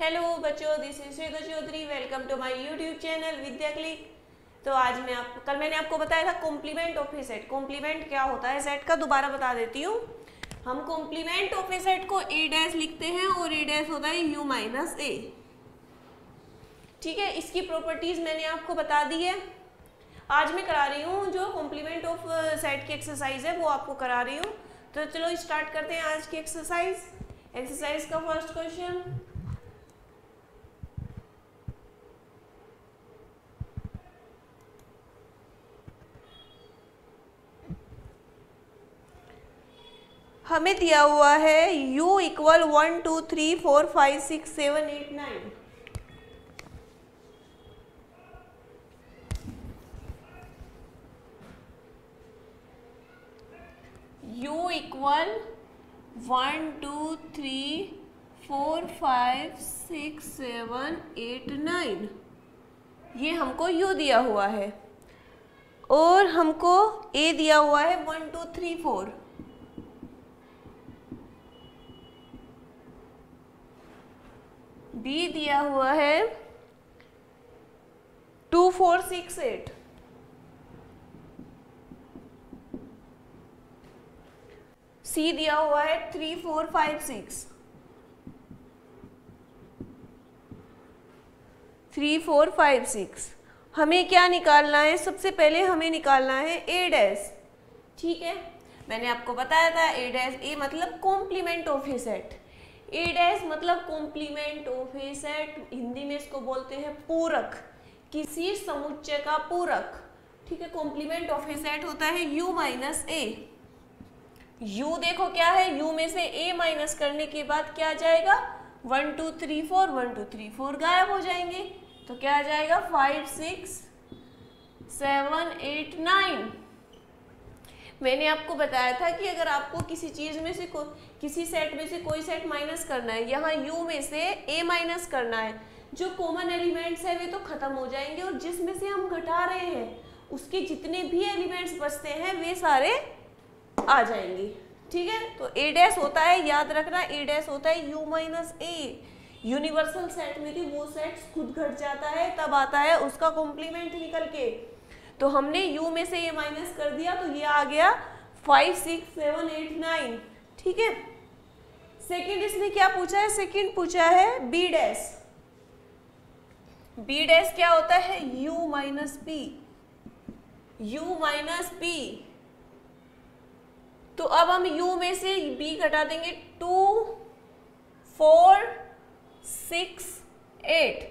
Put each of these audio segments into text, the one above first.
Hello बच्चों, this is Shweta Chaudhary. Welcome to my YouTube channel Vidya click. तो आज कल मैंने आपको बताया था complement of A set. Complement क्या होता है सेट का, दोबारा बता देती हूँ। हम कॉम्प्लीमेंट ऑफ ए सेट को ए डैश लिखते हैं और ए डैश होता है यू माइनस ए। ठीक है, इसकी प्रॉपर्टीज मैंने आपको बता दी है। आज मैं करा रही हूँ जो कॉम्प्लीमेंट ऑफ सेट की एक्सरसाइज है वो आपको करा रही हूँ। तो चलो स्टार्ट करते हैं आज की एक्सरसाइज का फर्स्ट क्वेश्चन। हमें दिया हुआ है u इक्वल 1 2 3 4 5 6 7 8 9। u equal 1 2 3 4 5 6 7 8 9। ये हमको u दिया हुआ है और हमको a दिया हुआ है 1 2 3 4। बी दिया हुआ है 2 4 6 8। सी दिया हुआ है 3 4 5 6। 3 4 5 6। हमें क्या निकालना है? सबसे पहले हमें निकालना है ए डैश। ठीक है, मैंने आपको बताया था ए डैश, ए मतलब complement of A set. A dash मतलब complement of A set, Hindi में इसको बोलते हैं पूरक, किसी समुच्चय का पूरक। ठीक है, कॉम्प्लीमेंट ऑफ ए सेट होता है u माइनस ए। u देखो क्या है, u में से a माइनस करने के बाद क्या आ जाएगा? 1 2 3 4 1 2 3 4 गायब हो जाएंगे, तो क्या आ जाएगा? 5 6 7 8 9। मैंने आपको बताया था कि अगर आपको किसी चीज में से किसी सेट में से कोई सेट माइनस करना है, यहाँ u में से a माइनस करना है, जो कॉमन एलिमेंट्स है वे तो खत्म हो जाएंगे और जिसमें से हम घटा रहे हैं उसके जितने भी एलिमेंट्स बचते हैं वे सारे आ जाएंगे। ठीक है, तो a डैश होता है, याद रखना, a डैश होता है u माइनस ए। यूनिवर्सल सेट में थी वो सेट खुद घट जाता है तब आता है उसका कॉम्प्लीमेंट निकल के। तो हमने u में से ये माइनस कर दिया तो ये आ गया 5 6 7 8 9। ठीक है, सेकंड इसने क्या पूछा है? सेकंड पूछा है b डैश। b डैश क्या होता है? u minus p। u minus p। तो अब हम u में से b घटा देंगे। 2 4 6 8।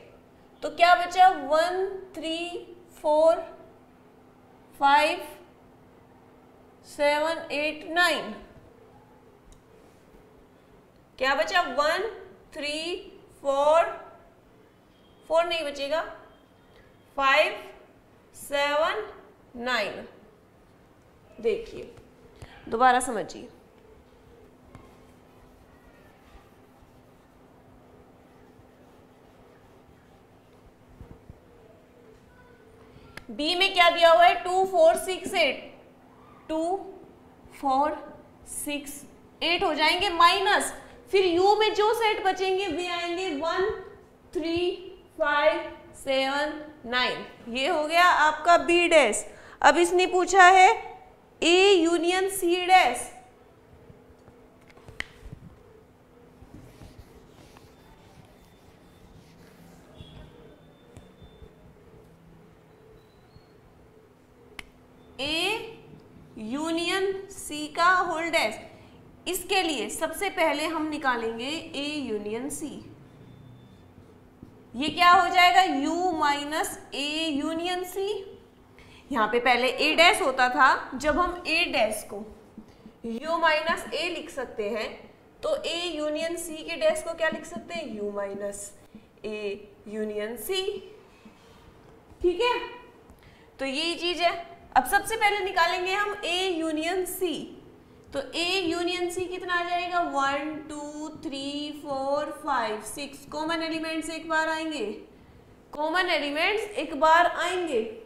तो क्या बचा? 1 3 4 5 7 8 9। क्या बचा? 1 3 4 नहीं बचेगा, 5 7 9। देखिए दोबारा समझिए, बी में क्या दिया हुआ है? 2 4 6 8। 2 4 6 8 हो जाएंगे माइनस, फिर u में जो सेट बचेंगे वे आएंगे 1 3 5 7 9। ये हो गया आपका बी डैश। अब इसने पूछा है a union C dash. A union C का होल डैश। इसके लिए सबसे पहले हम निकालेंगे ए यूनियन सी। ये क्या हो जाएगा? u minus A union C. यहाँ पे पहले ए डैश होता था, जब हम ए डैश को u माइनस ए लिख सकते हैं तो ए यूनियन सी के डैश को क्या लिख सकते हैं? u minus A union C. ठीक है, तो यही चीज है। अब सबसे पहले निकालेंगे हम a यूनियन c। तो a यूनियन c कितना आ जाएगा? 1 2 3 4 5 6। कॉमन एलिमेंट्स एक बार आएंगे, कॉमन एलिमेंट्स एक बार आएंगे।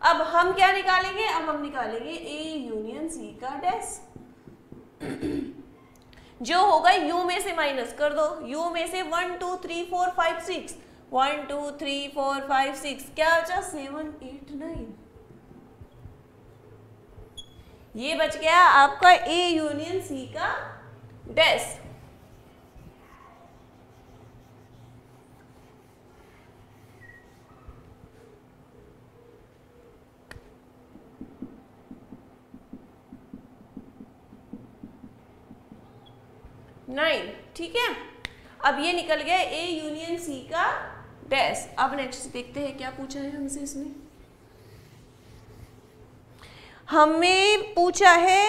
अब हम क्या निकालेंगे? अब हम निकालेंगे a यूनियन c का डैश। जो होगा u में से माइनस कर दो, u में से 1 2 3 4 5 6, 1 2 3 4 5 6 क्या बचा 7 8 9, ये बच गया आपका A यूनियन C का डैश। नाइन, ठीक है। अब ये निकल गया A यूनियन C का डैश। अब नेक्स्ट देखते हैं क्या पूछा है हमसे इसमें। हमें पूछा है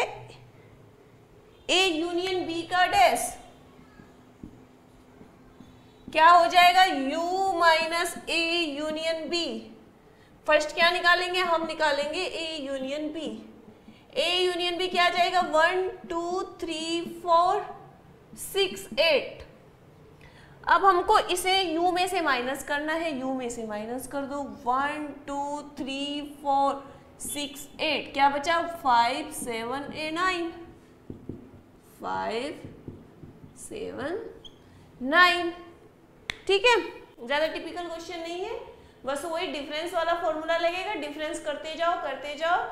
A यूनियन B का डैश, क्या हो जाएगा U minus A union B। First क्या निकालेंगे, हम निकालेंगे A union B। A union B क्या आ जाएगा 1 2 3 4 6 8। अब हमको इसे u में से माइनस करना है, u में से माइनस कर दो 1 2 3 4 6 8, क्या बचा 5 7 8 9, 5 7 9, ठीक है। ज्यादा टिपिकल क्वेश्चन नहीं है, बस वही डिफरेंस वाला फॉर्मूला लगेगा, डिफरेंस करते जाओ करते जाओ।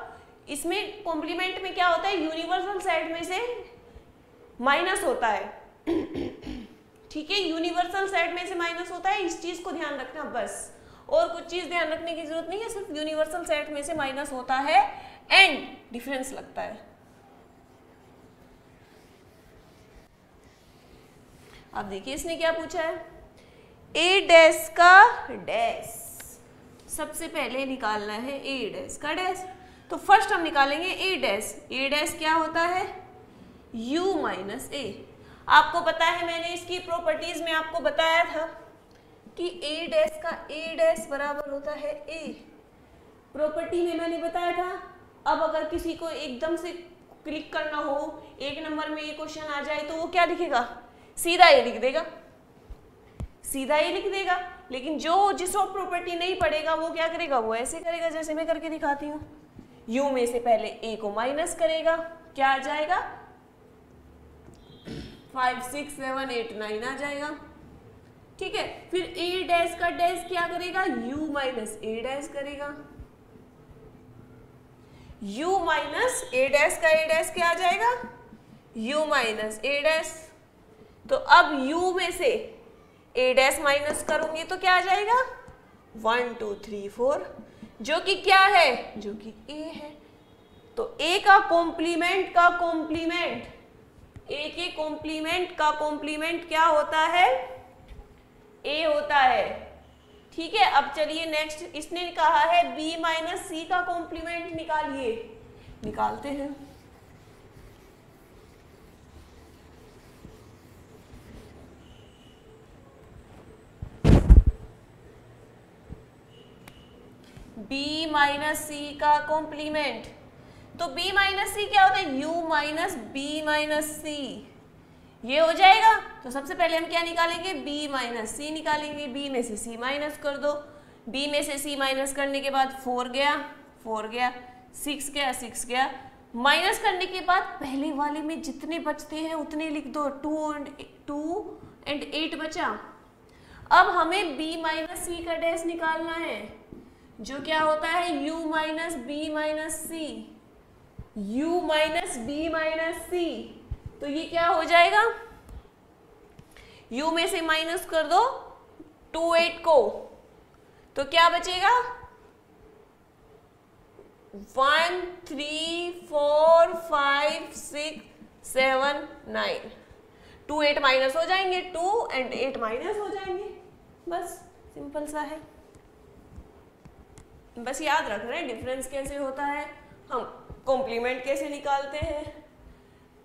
इसमें कॉम्प्लीमेंट में क्या होता है, यूनिवर्सल साइड में से माइनस होता है, ठीक है, यूनिवर्सल साइड में से माइनस होता है, इस चीज को ध्यान रखना बस, और कुछ चीज ध्यान रखने की जरूरत नहीं है, सिर्फ यूनिवर्सल साइड में से माइनस होता है एंड डिफरेंस लगता है। अब देखिए इसने क्या पूछा है, ए डैश का डैश, सबसे पहले निकालना है ए डैश का डैश। तो फर्स्ट हम निकालेंगे ए डैश। ए डैश क्या होता है u माइनस ए। आपको पता है मैंने इसकी प्रॉपर्टीज में आपको बताया था कि ए डैश का ए डैश बराबर होता है ए, प्रॉपर्टी में मैंने बताया था। अब अगर किसी को एकदम से क्लिक करना हो, एक नंबर में ये क्वेश्चन आ जाए, तो वो क्या लिखेगा, सीधा ये लिख देगा, सीधा ये लिख देगा। लेकिन जो जिसको प्रॉपर्टी नहीं पड़ेगा वो क्या करेगा, वो ऐसे करेगा जैसे मैं करके दिखाती हूँ। u में से पहले a को माइनस करेगा, क्या आ जाएगा 5 6 7 8 9 आ जाएगा, ठीक है। फिर a डैश का डैश क्या करेगा, u माइनस a डैश करेगा, u माइनस a डैश का a डैश क्या आ जाएगा, u माइनस a डैश। तो अब u में से a डैश माइनस करूंगी तो क्या आ जाएगा 1 2 3 4, जो कि क्या है, जो कि a है। तो a का कॉम्प्लीमेंट का कॉम्प्लीमेंट, a के कॉम्प्लीमेंट का कॉम्प्लीमेंट क्या होता है, a होता है, ठीक है। अब चलिए नेक्स्ट, इसने कहा है b माइनस c का कॉम्प्लीमेंट निकालिए, निकालते हैं। b माइनस c का कॉम्प्लीमेंट, तो b माइनस सी क्या होता है, u माइनस बी माइनस सी, ये हो जाएगा। तो सबसे पहले हम क्या निकालेंगे, b माइनस सी निकालेंगे, b में से c माइनस कर दो, b में से c माइनस करने के बाद 4 गया 4 गया, 6 गया 6 गया, माइनस करने के बाद पहले वाले में जितने बचते हैं उतने लिख दो, 2 एंड 8 बचा। अब हमें b माइनस सी का डैश निकालना है, जो क्या होता है u माइनस बी माइनस सी, u माइनस बी माइनस सी। तो ये क्या हो जाएगा, u में से माइनस कर दो 2 8 को, तो क्या बचेगा 1 3 4 5 6 7 9, 2 8 माइनस हो जाएंगे, 2 एंड 8 माइनस हो जाएंगे, बस सिंपल सा है। बस याद रख रहे हैं डिफरेंस कैसे होता है, हम कॉम्प्लीमेंट कैसे निकालते हैं,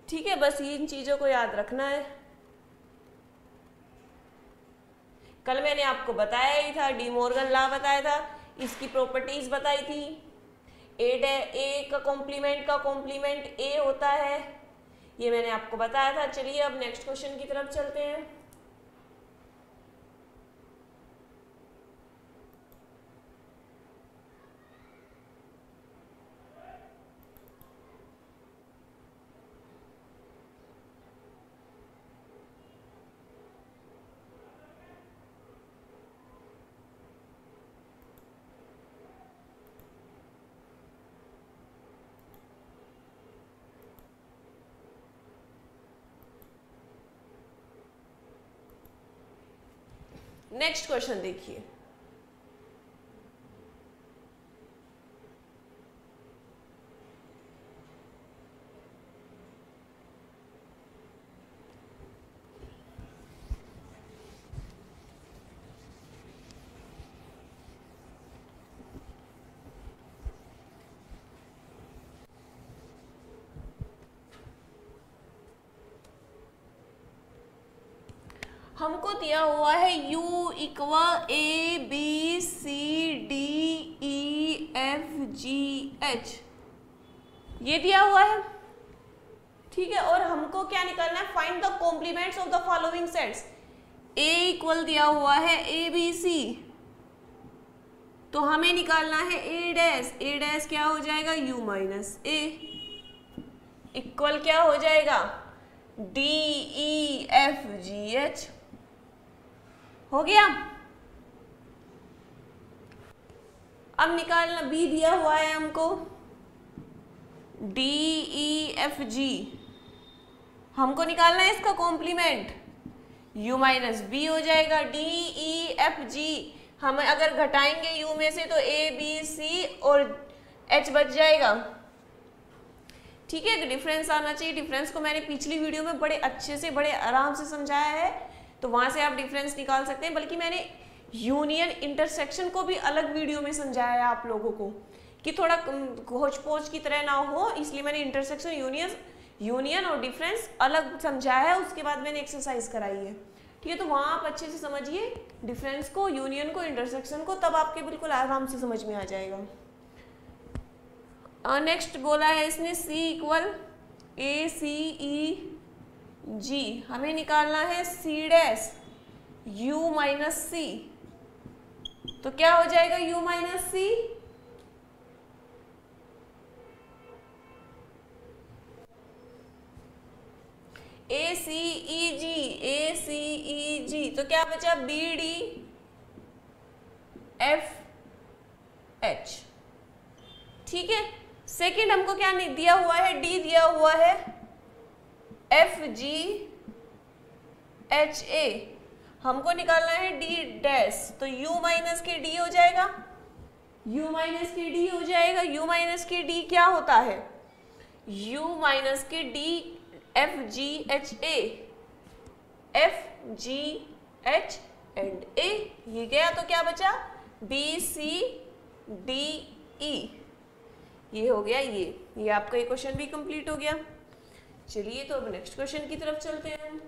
ठीक है। बस इन चीजों को याद रखना है। कल मैंने आपको बताया ही था, डी मॉर्गन लॉ बताया था, इसकी प्रॉपर्टीज बताई थी। ए का कॉम्प्लीमेंट ए होता है, ये मैंने आपको बताया था। चलिए अब नेक्स्ट क्वेश्चन की तरफ चलते हैं। नेक्स्ट क्वेश्चन देखिए, हमको दिया हुआ है U इक्वल ABCDEFGH, ये दिया हुआ है, ठीक है। और हमको क्या निकालना है, find the complements of the following sets. A equal दिया हुआ है ABC, तो हमें निकालना है A डैश क्या हो जाएगा, U माइनस A इक्वल क्या हो जाएगा, DEFGH, हो गया। अब निकालना, B दिया हुआ है हमको DEFG, हमको निकालना है इसका कॉम्प्लीमेंट, U माइनस B हो जाएगा। DEFG हम अगर घटाएंगे U में से तो ABC और H बच जाएगा, ठीक है। डिफरेंस आना चाहिए, डिफरेंस को मैंने पिछली वीडियो में बड़े अच्छे से बड़े आराम से समझाया है, तो वहां से आप डिफरेंस निकाल सकते हैं। बल्कि मैंने यूनियन इंटरसेक्शन को भी अलग वीडियो में समझाया है आप लोगों को, कि थोड़ा खोज पोच की तरह ना हो, इसलिए मैंने इंटरसेक्शन यूनियन और डिफरेंस अलग समझाया है, उसके बाद मैंने एक्सरसाइज कराई है, ठीक है। तो वहां आप अच्छे से समझिए डिफरेंस को, यूनियन को, इंटरसेक्शन को, तब आपके बिल्कुल आराम से समझ में आ जाएगा। नेक्स्ट बोला है इसने C इक्वल ACEG, हमें निकालना है C dash U minus C, तो क्या हो जाएगा U माइनस C, ACEG, तो क्या बचा BDFH, ठीक है। सेकंड हमको क्या नहीं दिया हुआ है, D दिया हुआ है FGHA, हमको निकालना है D डैश, तो U माइनस के D हो जाएगा, U माइनस के D हो जाएगा। U माइनस के D क्या होता है, U माइनस के D FGHA, FGH and A, ये गया, तो क्या बचा BCDE, ये हो गया। ये आपका ये क्वेश्चन भी कंप्लीट हो गया। चलिए तो अब नेक्स्ट क्वेश्चन की तरफ चलते हैं।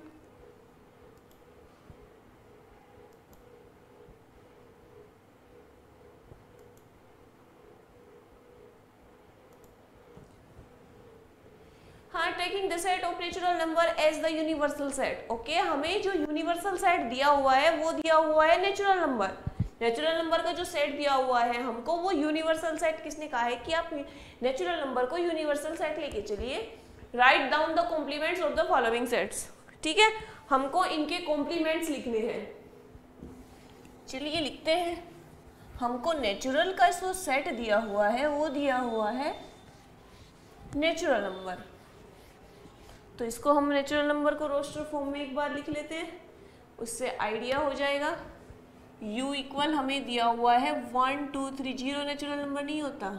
हाँ, taking the set of natural number as the universal set. Okay, हमें जो यूनिवर्सल सेट दिया हुआ है वो दिया हुआ है नेचुरल नंबर। नेचुरल नंबर का जो सेट दिया हुआ है हमको, वो यूनिवर्सल सेट किसने कहा है कि आप नेचुरल नंबर को यूनिवर्सल सेट लेके चलिए। Write down the complements of the following sets, ठीक है। हमको इनके कॉम्प्लीमेंट्स लिखने हैं, चलिए लिखते हैं। हमको नेचुरल का जो सेट दिया हुआ है वो दिया हुआ है नेचुरल नंबर, तो इसको हम नेचुरल नंबर को रोस्टर फॉर्म में एक बार लिख लेते हैं, उससे आइडिया हो जाएगा। U इक्वल हमें दिया हुआ है 1 2 3, 0 नेचुरल नंबर नहीं होता,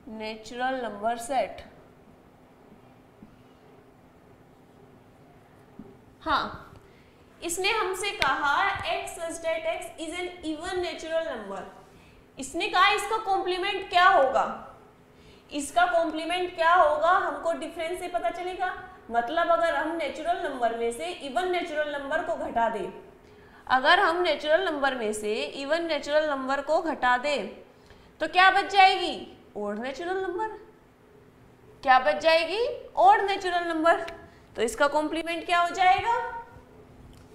नेचुरल नंबर सेट। हाँ, इसने हमसे कहा x such that x is an even natural number। इसने कहा इसका कॉम्प्लीमेंट क्या होगा, इसका कॉम्प्लीमेंट क्या होगा हमको डिफरेंस से पता चलेगा। मतलब अगर हम नेचुरल नंबर में से इवन नेचुरल नंबर को घटा दें, अगर हम नेचुरल नंबर में से इवन नेचुरल नंबर को घटा दें तो क्या बच जाएगी, ओड नेचुरल नंबर। क्या बच जाएगी, ओड नेचुरल नंबर। तो इसका कॉम्प्लीमेंट क्या हो जाएगा,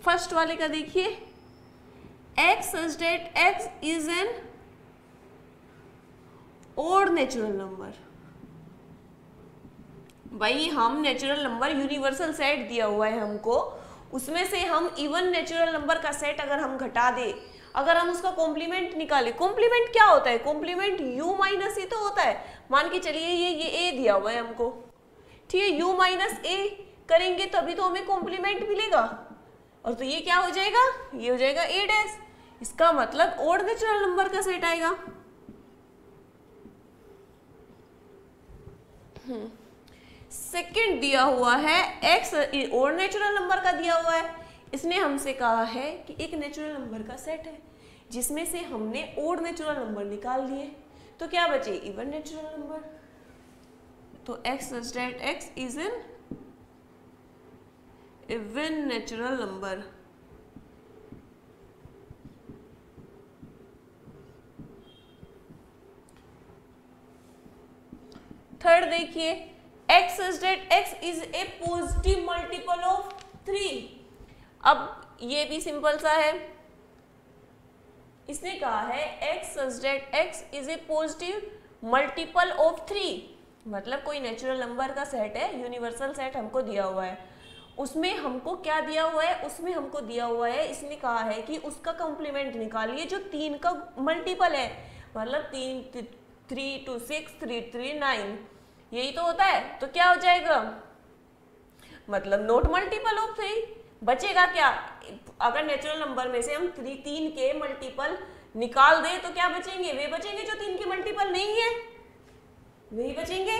फर्स्ट वाले का देखिए, x such that x is an odd natural number. भाई हम नेचुरल नंबर यूनिवर्सल सेट दिया हुआ है हमको, उसमें से हम इवन नेचुरल नंबर का सेट अगर हम घटा दे, अगर हम उसका कॉम्प्लीमेंट निकाले, कॉम्प्लीमेंट क्या होता है, कॉम्प्लीमेंट u माइनस ए तो होता है। मान के चलिए ये a दिया हुआ है हमको, ठीक है, u माइनस ए, करेंगे तभी तो हमें कॉम्प्लीमेंट मिलेगा। और तो ये क्या हो जाएगा, ये हो जाएगा ए डैश। इसका मतलब ओड नेचुरल नंबर का सेट आएगा। सेकंड दिया हुआ है एक्स, ओड नेचुरल नंबर का दिया हुआ है। इसने हमसे कहा है कि एक नेचुरल नंबर का सेट है जिसमें से हमने ओड नेचुरल नंबर निकाल लिए, तो क्या बचे, इवन नेचुरल नंबर। तो X such that X is an even natural number. Third देखिए, X such that X is a positive multiple of 3। अब ये भी सिंपल सा है। इसने कहा है x such that X is a positive multiple of 3, मतलब कोई नेचुरल नंबर का सेट है, यूनिवर्सल सेट हमको दिया हुआ है। उसमें हमको क्या दिया हुआ है, उसमें हमको दिया हुआ है, इसने कहा है कि उसका कॉम्प्लीमेंट निकालिए जो 3 का मल्टीपल है, मतलब 3 2 6 3 3 9, यही तो होता है। तो क्या हो जाएगा, मतलब नॉट मल्टीपल ऑफ 3। बचेगा क्या, अगर नेचुरल नंबर में से हम 3 के मल्टीपल निकाल दें तो क्या बचेंगे, वे बचेंगे जो 3 के मल्टीपल नहीं है, वही बचेंगे।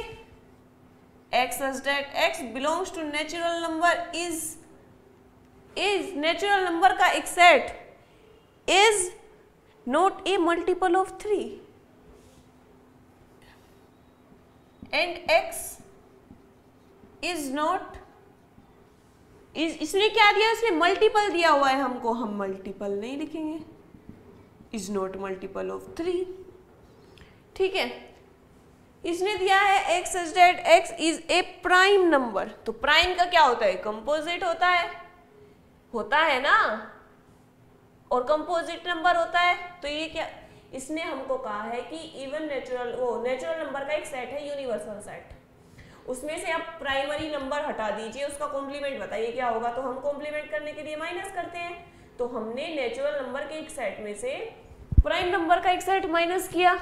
X such that X belongs to natural number is natural number का एक set is not a multiple of 3 and X is not इसने क्या दिया, इसने मल्टीपल दिया हुआ है हमको, हम मल्टीपल नहीं लिखेंगे, इज नॉट मल्टीपल ऑफ 3। ठीक है, इसने दिया है x such that X is A prime number. तो प्राइम का क्या होता है, कंपोजिट होता है ना, और कंपोजिट नंबर होता है। तो ये क्या, इसने हमको कहा है कि इवन नेचुरल नंबर का एक सेट है, यूनिवर्सल सेट, उसमें से आप प्राइमरी नंबर हटा दीजिए, उसका कॉम्प्लीमेंट बताइए क्या होगा। तो हम कॉम्प्लीमेंट करने के लिए माइनस करते हैं। तो हमने नेचुरल नंबर के एक सेट में से प्राइम नंबर का एक सेट माइनस किया।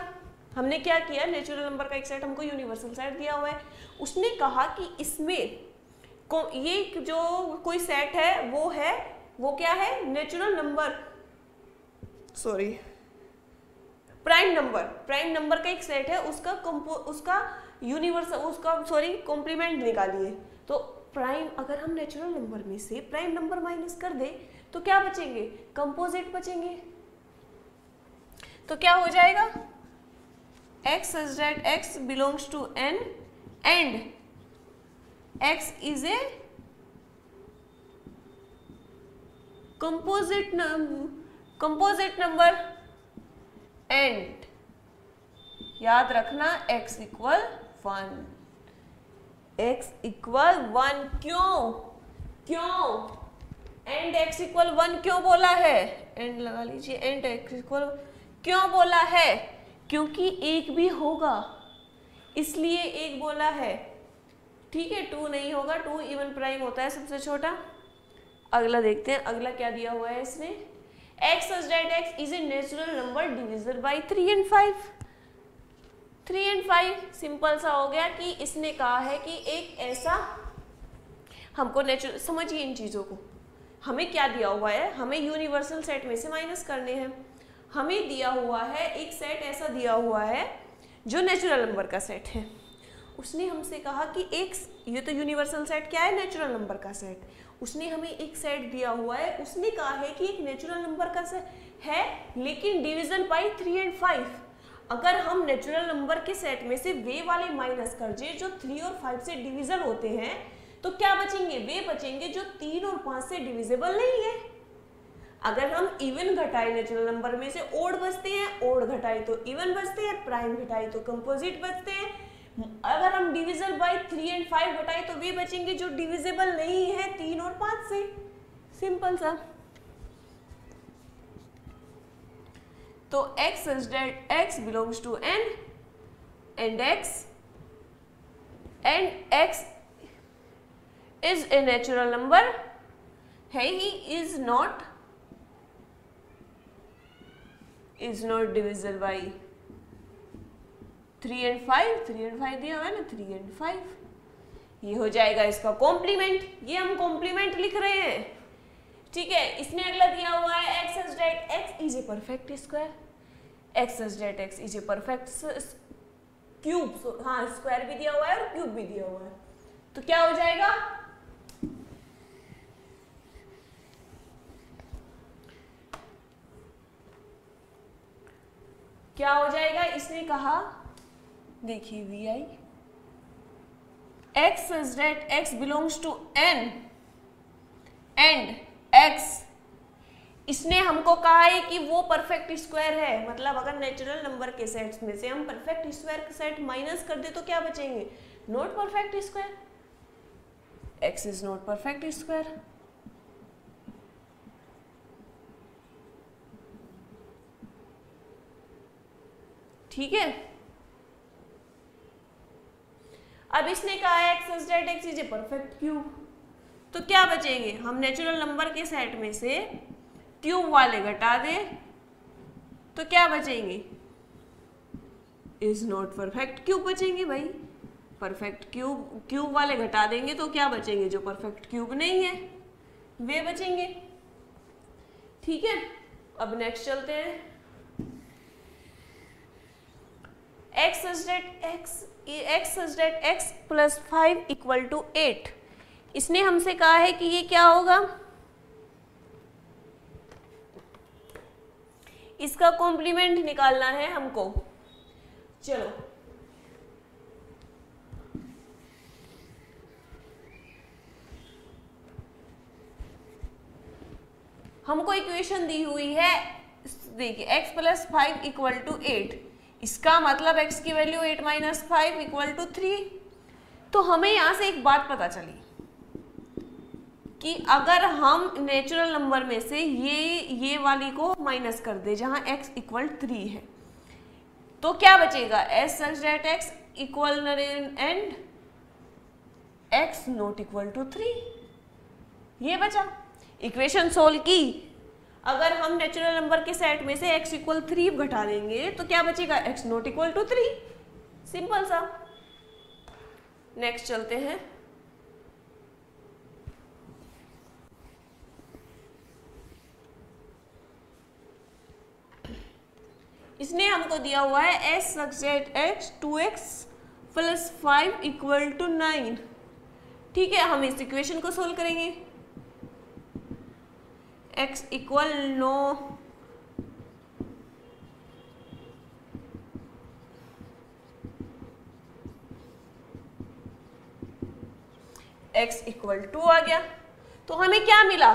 हमने क्या किया, नेचुरल नंबर का एक सेट हमको यूनिवर्सल सेट दिया हुआ है। उसने कहा कि इसमें ये जो कोई सेट है वो क्या है, natural number, sorry prime number का एक सेट है, उसका यूनिवर्सल कॉम्प्लीमेंट निकालिए। तो प्राइम, अगर हम नेचुरल नंबर में से प्राइम नंबर माइनस कर दे तो क्या बचेंगे, कंपोजिट बचेंगे। तो क्या हो जाएगा, x such that x belongs to n and x is a composite number and याद रखना x equal 1, x equal 1 क्यों and x equal 1 क्यों बोला है, and लगा लीजिए, and x equal क्यों बोला है, क्योंकि एक भी होगा इसलिए एक बोला है। ठीक है, 2 नहीं होगा, 2 इवन प्राइम होता है सबसे छोटा। अगला देखते हैं, अगला क्या दिया हुआ है इसने, x such that x is a natural number divisible by 3 and 5। 3 and 5 simple सा हो गया कि इसने कहा है कि एक ऐसा हमको नेचुरल, समझिए इन चीज़ों को, हमें क्या दिया हुआ है, हमें यूनिवर्सल सेट में से माइनस करने हैं। हमें दिया हुआ है एक सेट ऐसा दिया हुआ है जो नेचुरल नंबर का सेट है। उसने हमसे कहा कि ये तो यूनिवर्सल सेट क्या है, नेचुरल नंबर का सेट। उसने हमें एक सेट दिया हुआ है, उसने कहा है कि एक नेचुरल नंबर का सेट है लेकिन डिविजन बाई 3 and 5। अगर हम नेचुरल नंबर के सेट में से वे वाले माइनस कर दे जो 3 और 5 से डिविजन होते हैं, तो क्या बचेंगे, वे बचेंगे जो 3 और 5 से डिविजिबल नहीं है। अगर हम इवन घटाए नेचुरल नंबर में से ओड बचते हैं, ओड घटाए तो इवन बचते हैं, प्राइम घटाए तो कंपोजिट बचते हैं। अगर हम डिविजल बाय 3 and 5 घटाए तो वे बचेंगे जो डिविजिबल नहीं है 3 और 5 से। सिंपल सा। तो x such that x belongs to n and x is a natural number है ही, is not divisible by 3 and 5। 3 and 5 दिया हुआ है ना, 3 and 5 ये हो जाएगा इसका कॉम्प्लीमेंट, ये हम कॉम्प्लीमेंट लिख रहे हैं। ठीक है, इसमें अगला दिया हुआ है x such that x is a perfect square, x such that x is a perfect cube. हाँ, स्क्वायर भी दिया हुआ है और क्यूब भी दिया हुआ है, तो क्या हो जाएगा, क्या हो जाएगा, इसने कहा देखिए vi x such that x belongs to n and x, इसने हमको कहा है कि वो परफेक्ट स्क्वायर है, मतलब अगर नेचुरल नंबर के सेट्स में से हम परफेक्ट स्क्वायर का सेट माइनस कर दे तो क्या बचेंगे, not perfect square, x is not perfect square. ठीक है, अब इसने कहा है x such that x is a perfect cube, तो क्या बचेंगे, हम नेचुरल नंबर के सेट में से क्यूब वाले घटा दें तो क्या बचेंगे, इज नॉट परफेक्ट क्यूब बचेंगे भाई। परफेक्ट क्यूब वाले घटा देंगे तो क्या बचेंगे, जो परफेक्ट क्यूब नहीं है वे बचेंगे। ठीक है, अब नेक्स्ट चलते हैं, x such that x plus 5 equal to 8, इसने हमसे कहा है कि ये क्या होगा, इसका कॉम्प्लीमेंट निकालना है हमको। चलो हमको इक्वेशन दी हुई है, देखिए x plus 5 इक्वल टू 8, इसका मतलब x की वैल्यू 8 माइनस 5 इक्वल टू 3। तो हमें यहां से एक बात पता चली कि अगर हम नेचुरल नंबर में से ये वाली को माइनस कर दे जहां x इक्वल 3 है, तो क्या बचेगा, s such that x equal and x not equal to 3, ये बचा। इक्वेशन सोल्व की, अगर हम नेचुरल नंबर के सेट में से x इक्वल 3 घटा देंगे तो क्या बचेगा, x not equal to 3, simple सा। नेक्स्ट चलते हैं, इसने हमको दिया हुआ है s such that x 2x plus 5 equal to 9। ठीक है, हम इस इक्वेशन को सोल्व करेंगे, x इक्वल 9 x इक्वल 2 आ गया, तो हमें क्या मिला,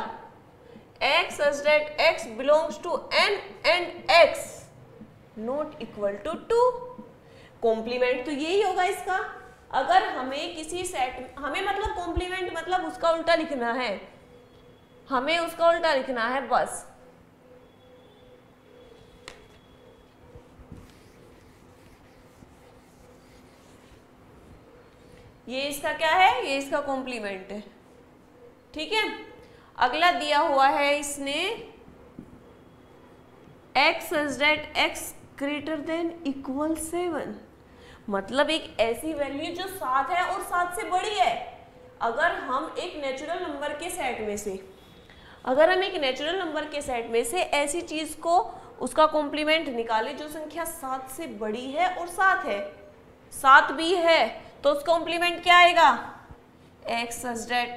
x such that x belongs to n and x not equal to 2। Complement तो यही होगा इसका, अगर हमें किसी सेट, हमें मतलब कॉम्प्लीमेंट मतलब उसका उल्टा लिखना है, हमें उसका उल्टा लिखना है बस। ये इसका क्या है, ये इसका कॉम्प्लीमेंट है। ठीक है, अगला दिया हुआ है इसने x such that x greater than equal 7, मतलब एक ऐसी वैल्यू जो 7 है और 7 से बड़ी है। अगर हम एक नेचुरल नंबर के सेट में से, अगर हम एक नेचुरल नंबर के सेट में से ऐसी चीज को उसका कॉम्प्लीमेंट निकाले जो संख्या 7 से बड़ी है और 7 है, 7 भी है, तो उसका कॉम्प्लीमेंट क्या आएगा, x such that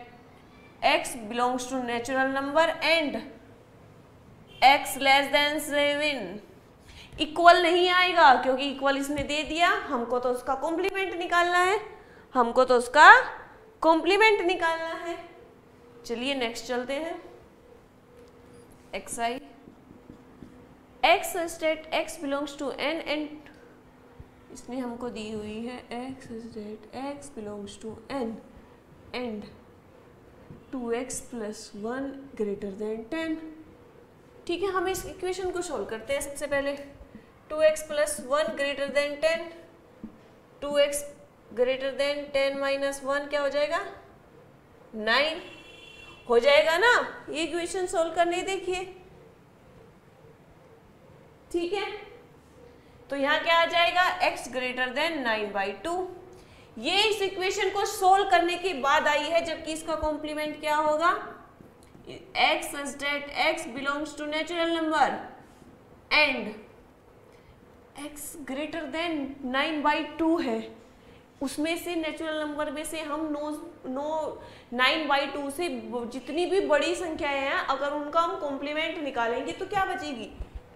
x belongs to natural number and x less than 7। Equal नहीं आएगा क्योंकि इक्वल इसने दे दिया, हमको तो उसका कॉम्प्लीमेंट निकालना है, हमको तो उसका कॉम्प्लीमेंट निकालना है। चलिए नेक्स्ट चलते हैं, xi x such that x belongs to n and इसने हमको दी हुई है x such that x belongs to n and 2x plus 1 greater than 10। ठीक है, हम इस इक्वेशन को सोल्व करते हैं। सबसे पहले 2x plus 1 greater than 10, 2x greater than 10 minus 1 क्या हो जाएगा, 9 हो जाएगा ना। ये इक्वेशन सोल्व करने देखिए, ठीक है, तो यहाँ क्या आ जाएगा, x greater than 9/2। ये इस इक्वेशन को सोल्व करने के बाद आई है, जबकि इसका कॉम्प्लीमेंट क्या होगा, x such that x belongs to natural number and x greater than 9/2 है, उसमें से नेचुरल नंबर में से हम 9/2 से जितनी भी बड़ी संख्याएं हैं अगर उनका हम कॉम्प्लीमेंट निकालेंगे तो क्या बचेगी,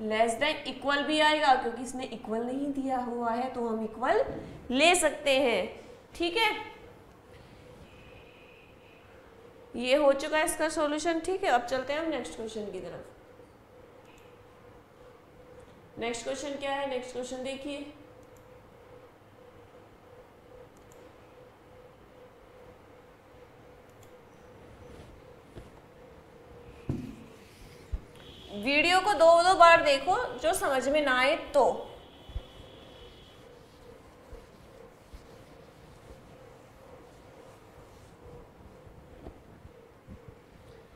लेस देन इक्वल भी आएगा, क्योंकि इसने इक्वल नहीं दिया हुआ है तो हम इक्वल ले सकते हैं। ठीक है, ये हो चुका है इसका सॉल्यूशन। ठीक है, अब चलते हैं हम नेक्स्ट क्वेश्चन की तरफ। नेक्स्ट क्वेश्चन क्या है, नेक्स्ट क्वेश्चन देखिए, वीडियो को दो बार देखो, जो समझ में ना आए तो।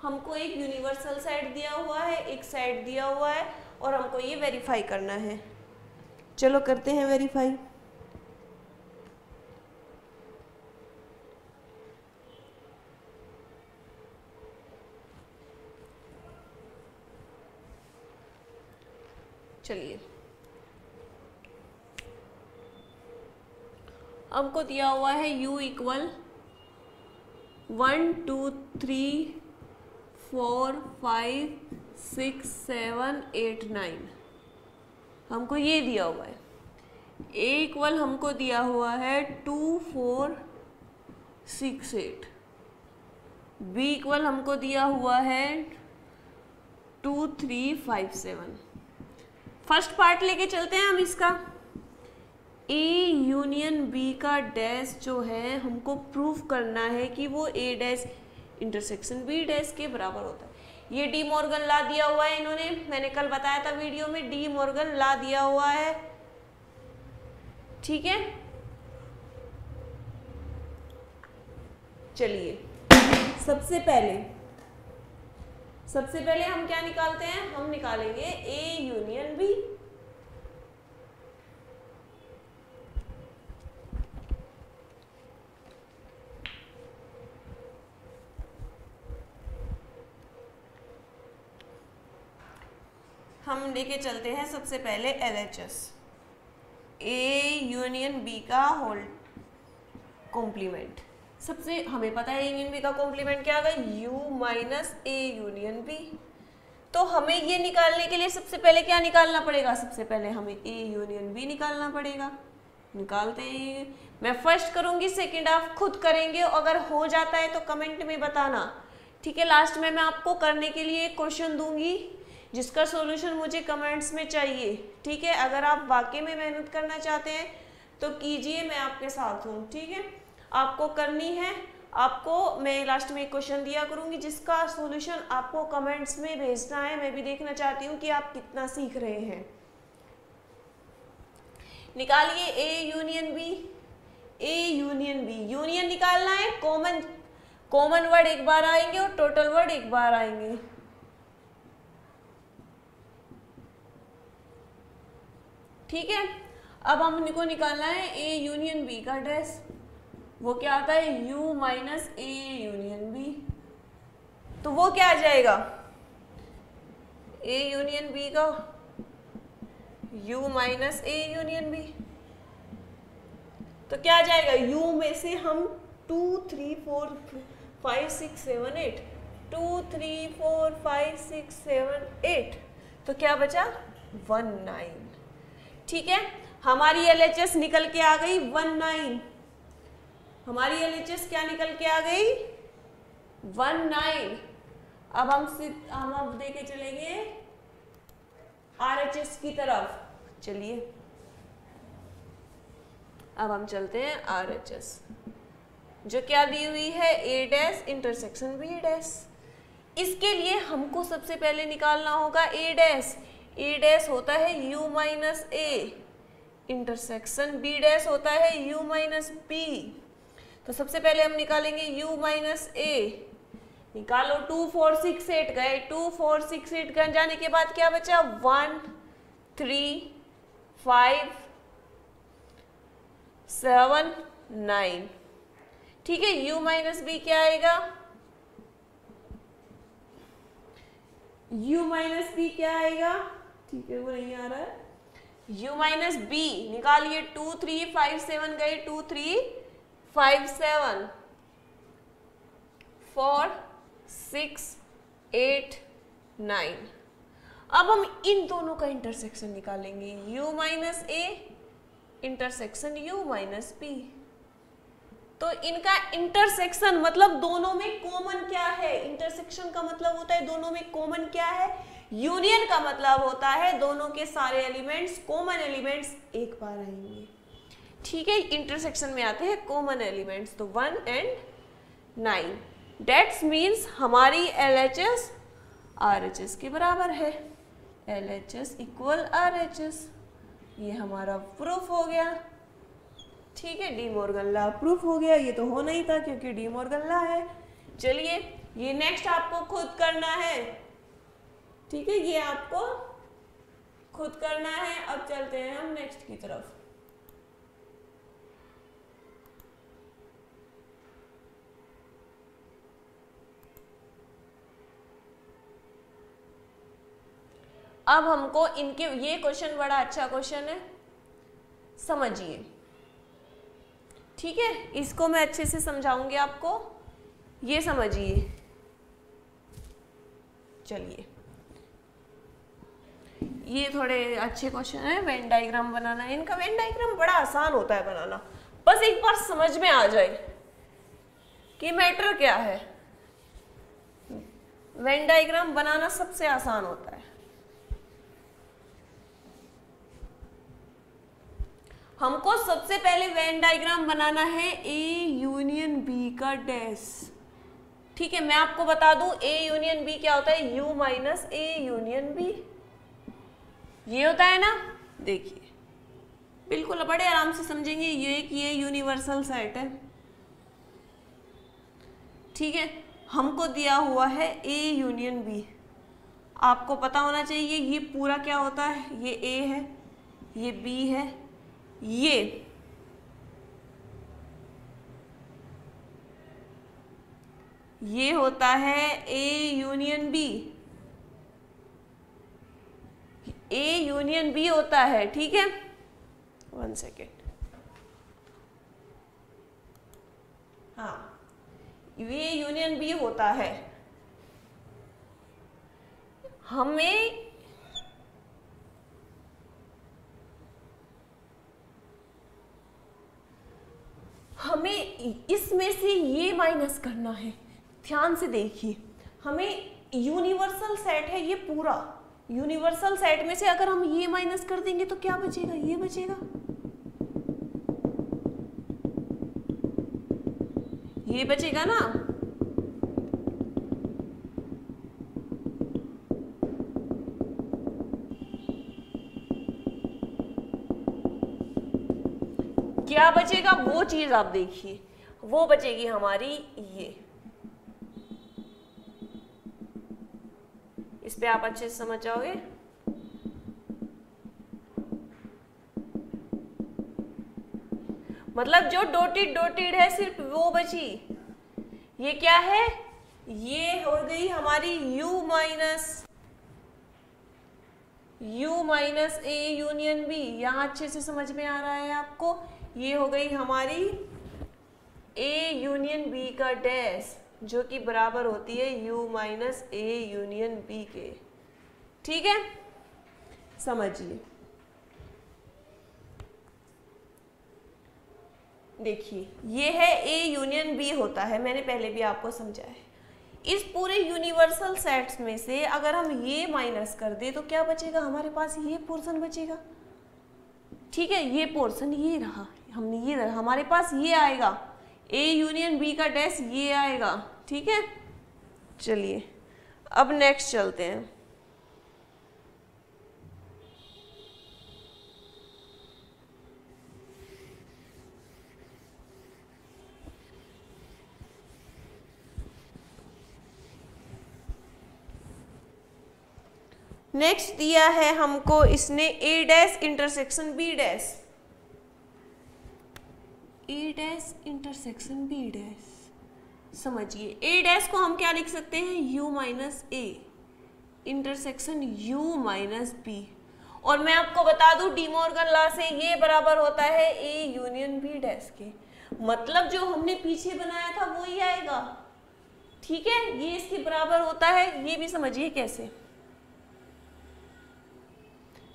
हमको एक यूनिवर्सल सेट दिया हुआ है, एक सेट दिया हुआ है और हमको ये वेरीफाई करना है। चलो करते हैं वेरीफाई। चलिए, हमको दिया हुआ है u इक्वल 1 2 3 4 5 6 7 8 9, हमको ये दिया हुआ है। a इक्वल हमको दिया हुआ है 2 4 6 8, b इक्वल हमको दिया हुआ है 2 3 5 7। फर्स्ट पार्ट लेके चलते हैं हम इसका। A यूनियन B का डैश जो है हमको प्रूफ करना है कि वो A dash intersection B dash के बराबर होता है। ये डी मॉर्गन लॉ दिया हुआ है इन्होंने, मैंने कल बताया था वीडियो में, डी मॉर्गन लॉ दिया हुआ है। ठीक है, चलिए सबसे पहले हम क्या निकालते हैं, हम निकालेंगे A यूनियन B। हम लेके चलते हैं सबसे पहले LHS, A यूनियन B का होल कॉम्प्लीमेंट। सबसे हमें पता है यूनियन बी का कॉम्प्लीमेंट क्या होगा, u minus A union B. तो हमें ये निकालने के लिए सबसे पहले क्या निकालना पड़ेगा, सबसे पहले हमें a यूनियन b निकालना पड़ेगा। निकालते हैं, मैं फर्स्ट करूंगी, सेकंड आप खुद करेंगे, अगर हो जाता है तो कमेंट में बताना। ठीक है, लास्ट में मैं आपको करने के लिए एक क्वेश्चन दूंगी जिसका सॉल्यूशन मुझे कमेंट्स में चाहिए। ठीक है, अगर आप वाकई में मेहनत करना चाहते हैं तो कीजिए, मैं आपके साथ हूँ। ठीक है, आपको करनी है, आपको मैं लास्ट में एक क्वेश्चन दिया करूंगी जिसका सॉल्यूशन आपको कमेंट्स में भेजना है। मैं भी देखना चाहती हूँ कि आप कितना सीख रहे हैं। निकालिए A union B, A union B। Union निकालना है, कॉमन वर्ड एक बार आएंगे और टोटल वर्ड एक बार आएंगे। ठीक है, अब हमको निकालना है A यूनियन B का डैश। वो क्या आता है, u minus A union B. तो वो क्या आ जाएगा, a यूनियन b का u minus A union b। तो क्या आ जाएगा, u में से हम 2 3 4 5 6 7 8 2 3 4 5 6 7 8, तो क्या बचा 19। ठीक है, हमारी LHS निकल के आ गई 19। हमारी LHS क्या निकल के आ गई 19। अब हम अब देके चलेंगे RHS की तरफ। चलिए अब हम चलते हैं RHS, जो क्या दी हुई है, A dash intersection B dash. इसके लिए हमको सबसे पहले निकालना होगा A डैश। A डैश होता है u minus A, intersection B dash होता है u माइनस बी। तो सबसे पहले हम निकालेंगे u माइनस ए। निकालो, 2 4 6 8 गए, 2 4 6 8 गए, जाने के बाद क्या बचा 1 3 5 7 9। ठीक है, u माइनस बी क्या आएगा, u माइनस बी क्या आएगा, ठीक है वो नहीं आ रहा है, u माइनस बी निकालिए, 2 3 5 7 गए, 2 3 5 7 4 6 8 9। अब हम इन दोनों का इंटरसेक्शन निकालेंगे, u minus A intersection u minus B. तो इनका इंटरसेक्शन मतलब दोनों में कॉमन क्या है, इंटरसेक्शन का मतलब होता है दोनों में कॉमन क्या है, यूनियन का मतलब होता है दोनों के सारे एलिमेंट्स, कॉमन एलिमेंट्स एक बार आएंगे। ठीक है, इंटरसेक्शन में आते हैं कॉमन एलिमेंट्स, तो 1 and 9। डेट्स मीन्स हमारी LHS RHS के बराबर है, LHS इक्वल RHS। ये हमारा प्रूफ हो गया। ठीक है, डी मॉर्गन लॉ प्रूफ हो गया। ये तो होना ही था क्योंकि डी मॉर्गन लॉ है। चलिए ये नेक्स्ट आपको खुद करना है। ठीक है, ये आपको खुद करना है। अब चलते हैं हम नेक्स्ट की तरफ। अब हमको इनके, ये क्वेश्चन बड़ा अच्छा क्वेश्चन है, समझिए। ठीक है, इसको मैं अच्छे से समझाऊंगी आपको, ये समझिए। चलिए ये थोड़े अच्छे क्वेश्चन है, वेन डायग्राम बनाना है। इनका वेन डायग्राम बड़ा आसान होता है बनाना, बस एक बार समझ में आ जाए कि मैटर क्या है। वेन डायग्राम बनाना सबसे आसान होता है। हमको सबसे पहले वेन डायग्राम बनाना है ए यूनियन बी का डैश। ठीक है, मैं आपको बता दूं ए यूनियन बी क्या होता है, U minus A union B, ये होता है ना। देखिए बिल्कुल बड़े आराम से समझेंगे। ये यूनिवर्सल सेट है। ठीक है, हमको दिया हुआ है ए यूनियन बी, आपको पता होना चाहिए ये पूरा क्या होता है। ये ए है, ये बी है, ये होता है A union B, A union B होता है। ठीक है, 1 सेकेंड। हाँ, ये यूनियन बी होता है। हमें इसमें से ये माइनस करना है। ध्यान से देखिए, हमें यूनिवर्सल सेट है ये पूरा, यूनिवर्सल सेट में से अगर हम ये माइनस कर देंगे तो क्या बचेगा, ये बचेगा, ये बचेगा ना। क्या बचेगा, वो चीज आप देखिए, वो बचेगी हमारी ये। इस पे आप अच्छे से समझ जाओगे। मतलब जो डॉटेड डॉटेड है सिर्फ वो बची। ये क्या है, ये हो गई हमारी u minus A union B. यहां अच्छे से समझ में आ रहा है आपको। ये हो गई हमारी ए यूनियन बी का डैश, जो कि बराबर होती है u minus A union B के। ठीक है, समझिए। देखिए ये है ए यूनियन बी होता है, मैंने पहले भी आपको समझाया है। इस पूरे यूनिवर्सल सेट्स में से अगर हम ये माइनस कर दे तो क्या बचेगा, हमारे पास ये पोर्शन बचेगा। ठीक है, ये पोर्शन ये रहा, हमने ये रहा, हमारे पास ये आएगा ए यूनियन बी का डैश, ये आएगा। ठीक है, चलिए अब नेक्स्ट चलते हैं। नेक्स्ट दिया है हमको इसने A dash intersection B dash. A dash intersection B dash. समझिए ए डैश को हम क्या लिख सकते हैं, U minus A intersection U minus B. और मैं आपको बता दूं डी मॉर्गन लॉ से ये बराबर होता है ए यूनियन बी डैश के। मतलब जो हमने पीछे बनाया था वो ही आएगा। ठीक है, ये इसके बराबर होता है। ये भी समझिए कैसे।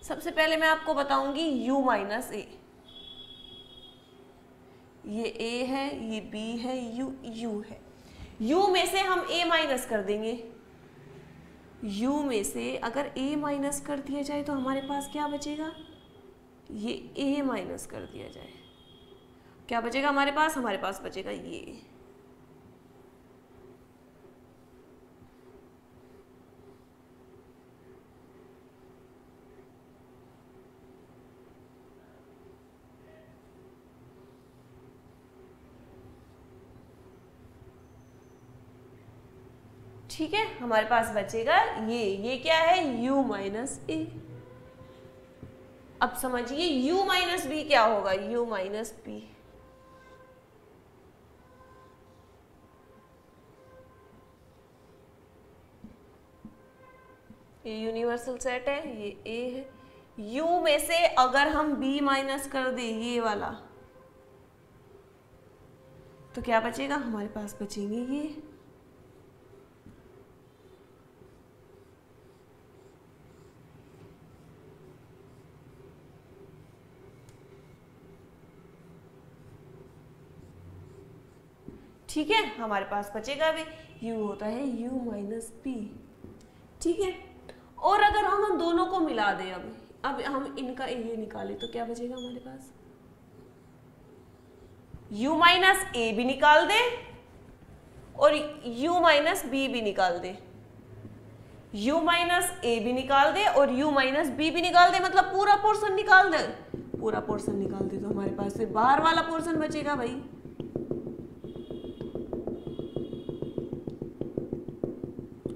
सबसे पहले मैं आपको बताऊंगी u माइनस ए। ये a है, ये b है, u है। u में से हम a माइनस कर देंगे। u में से अगर a माइनस कर दिया जाए तो हमारे पास क्या बचेगा, ये a माइनस कर दिया जाए क्या बचेगा हमारे पास बचेगा ये। ठीक है, हमारे पास बचेगा ये क्या है, u माइनस ए। अब समझिए u माइनस बी क्या होगा, u माइनस बी। ये यूनिवर्सल सेट है, ये a है। u में से अगर हम b माइनस कर दे ये वाला तो क्या बचेगा, हमारे पास बचेंगे ये। ठीक है, हमारे पास बचेगा भी u होता है u माइनस बी। ठीक है, और अगर हम दोनों को मिला दें, अब हम इनका ये निकाले तो क्या बचेगा हमारे पास, u माइनस ए भी निकाल दे और u माइनस बी भी निकाल दे। u माइनस ए भी निकाल दे और u माइनस बी भी निकाल दे, मतलब पूरा पोर्शन निकाल दे। पूरा पोर्शन निकाल दे तो हमारे पास से बाहर वाला पोर्शन बचेगा भाई।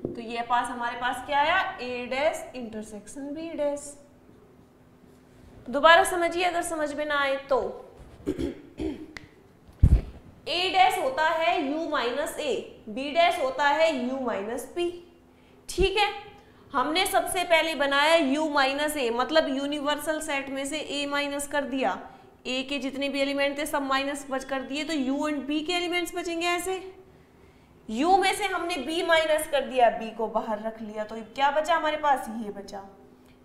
तो ये हमारे पास क्या आया, ए डैश इंटरसेक्शन बी डैश। दोबारा समझिए अगर समझ में ना आए तो। ए डैश होता है u माइनस ए, बी डैश होता है u माइनस बी। ठीक है, हमने सबसे पहले बनाया u माइनस ए, मतलब यूनिवर्सल सेट में से a माइनस कर दिया। a के जितने भी एलिमेंट थे सब माइनस कर दिए, तो u एंड b के एलिमेंट्स बचेंगे ऐसे। u में से हमने b माइनस कर दिया, b को बाहर रख लिया, तो क्या बचा हमारे पास, ये बचा।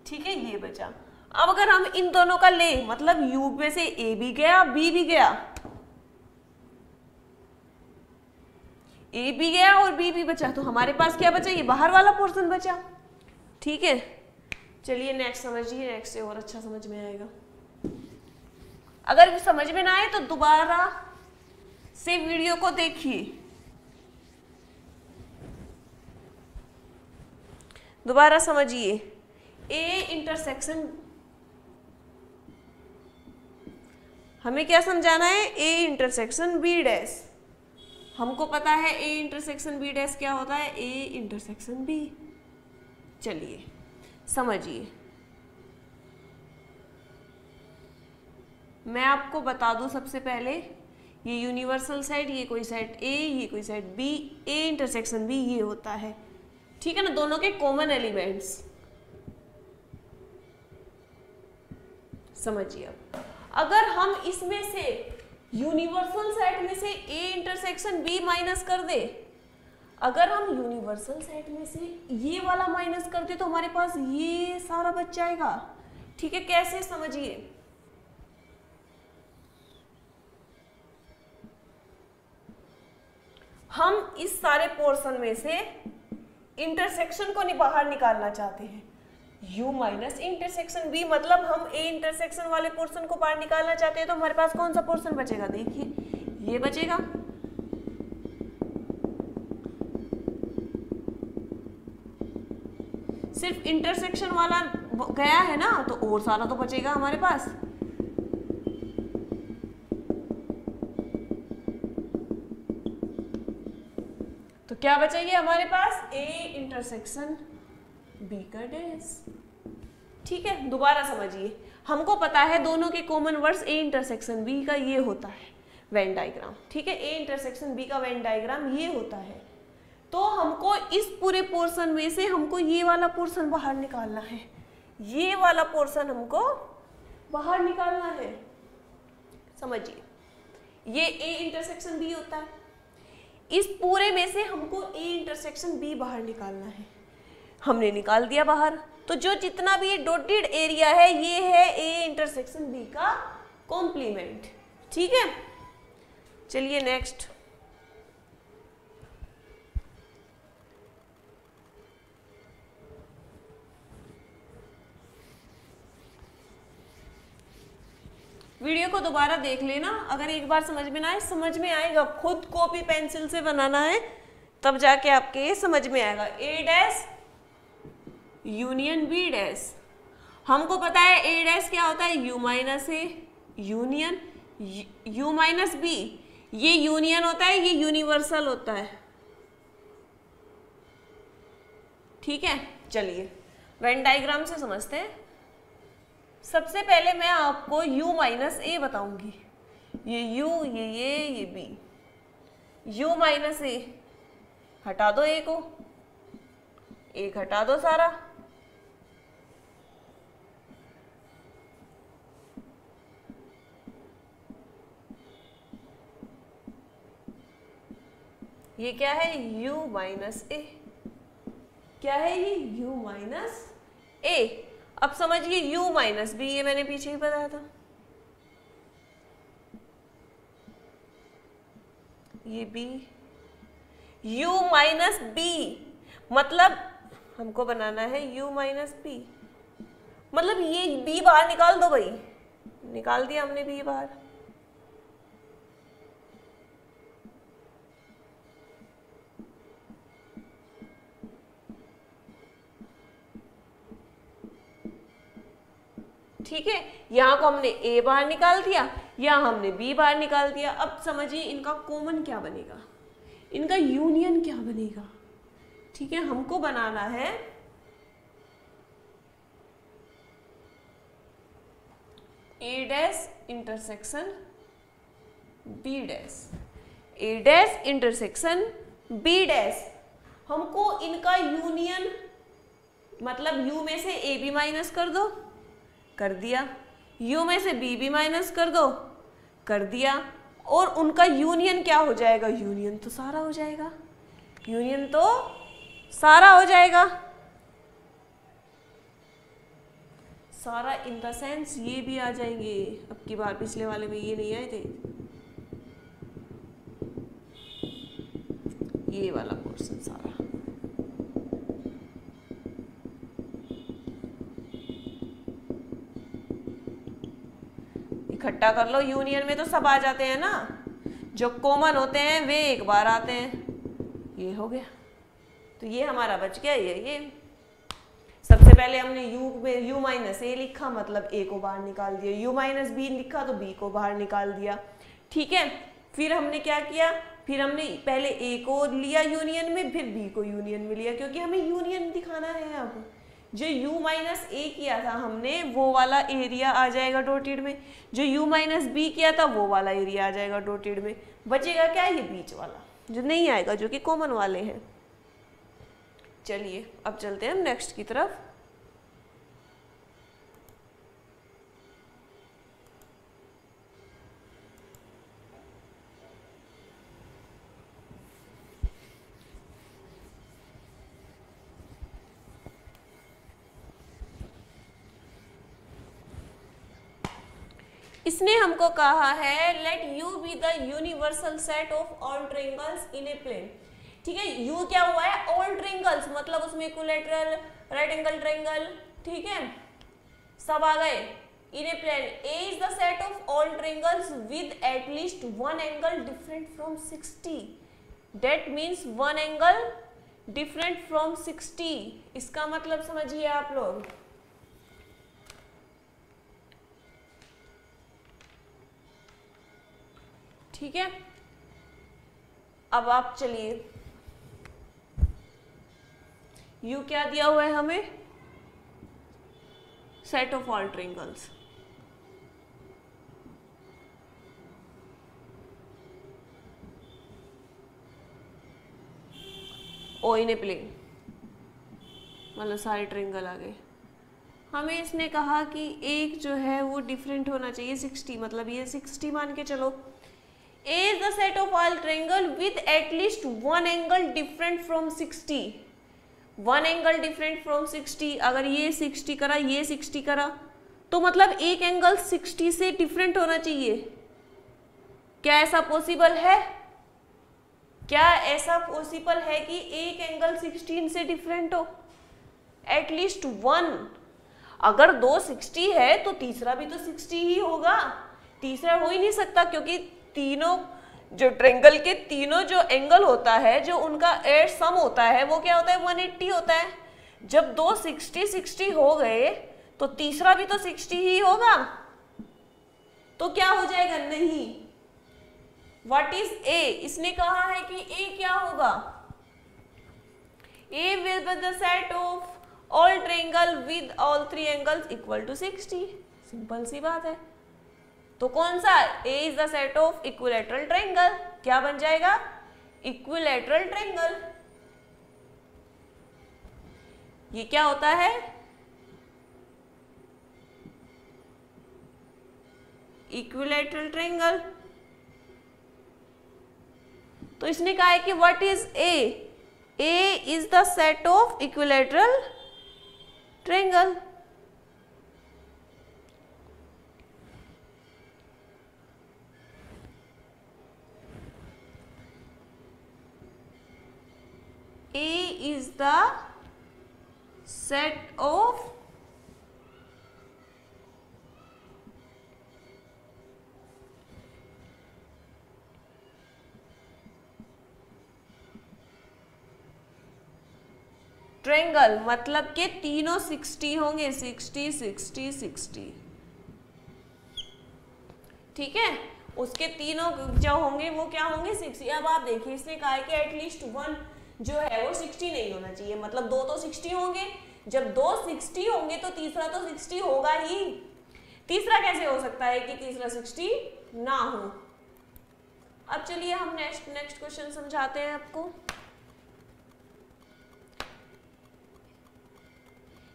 ठीक है, ये बचा। अब अगर हम इन दोनों का ले, मतलब u में से a भी गया b भी गया, a भी गया और b भी बचा, तो हमारे पास क्या बचा, ये बाहर वाला पोर्शन बचा। ठीक है, चलिए नेक्स्ट समझिए, नेक्स्ट से और अच्छा समझ में आएगा। अगर समझ में ना आए तो दोबारा से वीडियो को देखिए, दोबारा समझिए। ए इंटरसेक्शन, हमें क्या समझाना है, ए इंटरसेक्शन बी डैश। हमको पता है ए इंटरसेक्शन बी डैश क्या होता है, ए इंटरसेक्शन बी। चलिए समझिए, मैं आपको बता दूं सबसे पहले, ये यूनिवर्सल सेट, ये कोई सेट ए, ये कोई set B, A intersection B ये होता है। ठीक है ना, दोनों के कॉमन एलिमेंट्स। समझिए, अगर हम इसमें से यूनिवर्सल सेट में से ए इंटरसेक्शन बी माइनस कर दे, अगर हम यूनिवर्सल सेट में से ये वाला माइनस कर दे तो हमारे पास ये सारा बच जाएगा। ठीक है, कैसे, समझिए। हम इस सारे पोर्शन में से इंटरसेक्शन को बाहर निकालना चाहते हैं, u माइनस इंटरसेक्शन b, मतलब हम a इंटरसेक्शन वाले पोर्शन को बाहर निकालना चाहते हैं, तो हमारे पास कौन सा पोर्शन बचेगा, देखिए ये बचेगा। सिर्फ इंटरसेक्शन वाला गया है ना, तो और सारा तो बचेगा हमारे पास। तो क्या बचेगी हमारे पास, a इंटरसेक्शन b का डैश। ठीक है, दोबारा समझिए, हमको पता है दोनों के common words a intersection b का ये होता है, वेन डायग्राम, ठीक है। ए इंटरसेक्शन बी का वेन डायग्राम ये होता है। तो हमको इस पूरे पोर्शन में से हमको ये वाला पोर्शन बाहर निकालना है, ये वाला पोर्शन हमको बाहर निकालना है, समझिए। ये ए इंटरसेक्शन बी होता है, इस पूरे में से हमको ए इंटरसेक्शन बी बाहर निकालना है। हमने निकाल दिया बाहर, तो जो जितना भी डॉटेड एरिया है ये है ए इंटरसेक्शन बी का कॉम्प्लीमेंट, ठीक है। चलिए नेक्स्ट, वीडियो को दोबारा देख लेना, अगर एक बार समझ में ना आए, समझ में आएगा, खुद कॉपी पेंसिल से बनाना है तब जाके आपके समझ में आएगा। A dash union B dash, हमको पता है ए डैश क्या होता है, U minus A union U minus B, ये यूनियन होता है, ये यूनिवर्सल होता है, ठीक है। चलिए वेन डायग्राम से समझते हैं। सबसे पहले मैं आपको u माइनस ए बताऊंगी, ये u, ये b, u माइनस ए, हटा दो ए को, एक हटा दो सारा, ये क्या है, u माइनस ए, क्या है ये, u माइनस ए। अब समझिए u माइनस बी, ये मैंने पीछे ही बताया था, ये b, u माइनस बी, मतलब हमको बनाना है u माइनस बी, मतलब ये b बाहर निकाल दो भाई, निकाल दिया हमने b बाहर। ठीक है, यहां को हमने a बाहर निकाल दिया, यहां हमने b बाहर निकाल दिया। अब समझिए इनका कॉमन क्या बनेगा, इनका यूनियन क्या बनेगा, ठीक है। हमको बनाना है a dash intersection b dash, a dash intersection b dash. हमको इनका यूनियन, मतलब u में से a भी माइनस कर दो, कर दिया, u में से b भी माइनस कर दो, कर दिया, और उनका यूनियन क्या हो जाएगा, यूनियन तो सारा हो जाएगा, यूनियन तो सारा हो जाएगा, सारा इन द सेंस ये भी आ जाएंगे। अब की बार पिछले वाले में ये नहीं आए थे, ये वाला पोर्शन सारा, इकट्ठा कर लो। यूनियन में तो सब आ जाते हैं ना, जो कॉमन होते हैं वे एक बार आते हैं, ये हो गया। तो ये हमारा बच गया, ये सबसे पहले हमने u में u माइनस ए लिखा, मतलब a को बाहर निकाल दिया, u माइनस बी लिखा तो b को बाहर निकाल दिया, ठीक है। फिर हमने क्या किया, फिर हमने पहले a को लिया यूनियन में, फिर b को यूनियन में लिया, क्योंकि हमें यूनियन दिखाना है। अब जो u माइनस ए किया था हमने, वो वाला एरिया आ जाएगा डॉटेड में, जो u माइनस बी किया था वो वाला एरिया आ जाएगा डॉटेड में। बचेगा क्या, ये बीच वाला जो नहीं आएगा, जो कि कॉमन वाले हैं। चलिए अब चलते हैं हम नेक्स्ट की तरफ। इसने हमको कहा है let u be the universal set of all triangles in a plane, ठीक है। u क्या हुआ है, ऑल ट्रायंगल्स, मतलब उसमें इक्विलैटरल, राइट एंगल ट्रायंगल, ठीक है, सब आ गए। In a plane a is the set of all triangles with at least one angle different from 60, that means one angle different from 60। इसका मतलब समझिए आप लोग, ठीक है। अब आप चलिए, u क्या दिया हुआ है हमें, सेट ऑफ ऑल ट्रायंगल्स, ओ इन ए प्लेन, मतलब सारे ट्रायंगल आ गए। हमें इसने कहा कि एक जो है वो डिफरेंट होना चाहिए 60, मतलब ये 60 मान के चलो। A is the set of all triangle with at least one angle different from 60. One angle different from 60, अगर ये 60 करा, ये 60 करा, तो मतलब एक एंगल 60 से डिफरेंट होना चाहिए। क्या ऐसा पॉसिबल है? क्या ऐसा पॉसिबल है कि एक एंगल 16 से डिफरेंट हो? At least one. अगर दो 60 है तो तीसरा भी तो 60 ही होगा, तीसरा हो ही नहीं सकता, क्योंकि तीनों जो ट्रायंगल के तीनों जो एंगल होता है, जो उनका एड सम होता है, वो क्या होता है? 180 होता है। जब दो 60 हो गए तो तीसरा भी तो 60 ही होगा, तो क्या हो जाएगा? नहीं। What is A? इसने कहा है कि ए क्या होगा? A will be the set of all triangle with all three angles equal to 60। Simple सी बात है। तो कौन सा? A is the set of equilateral triangle. क्या बन जाएगा? Equilateral triangle. ये क्या होता है? Equilateral triangle. तो इसने कहा है कि what is A? A is the set of equilateral triangle. A is the set of triangle, मतलब के तीनों 60 होंगे, 60 60 60। ठीक है, उसके तीनों जो होंगे वो क्या होंगे? 60। अब आप देखिए, इसने कहा है कि एटलीस्ट वन जो है वो 60 नहीं होना चाहिए, मतलब दो तो 60 होंगे। जब दो 60 होंगे तो तीसरा तो 60 होगा ही। तीसरा कैसे हो सकता है कि तीसरा 60 ना हो? अब चलिए हम नेक्स्ट क्वेश्चन समझाते हैं आपको।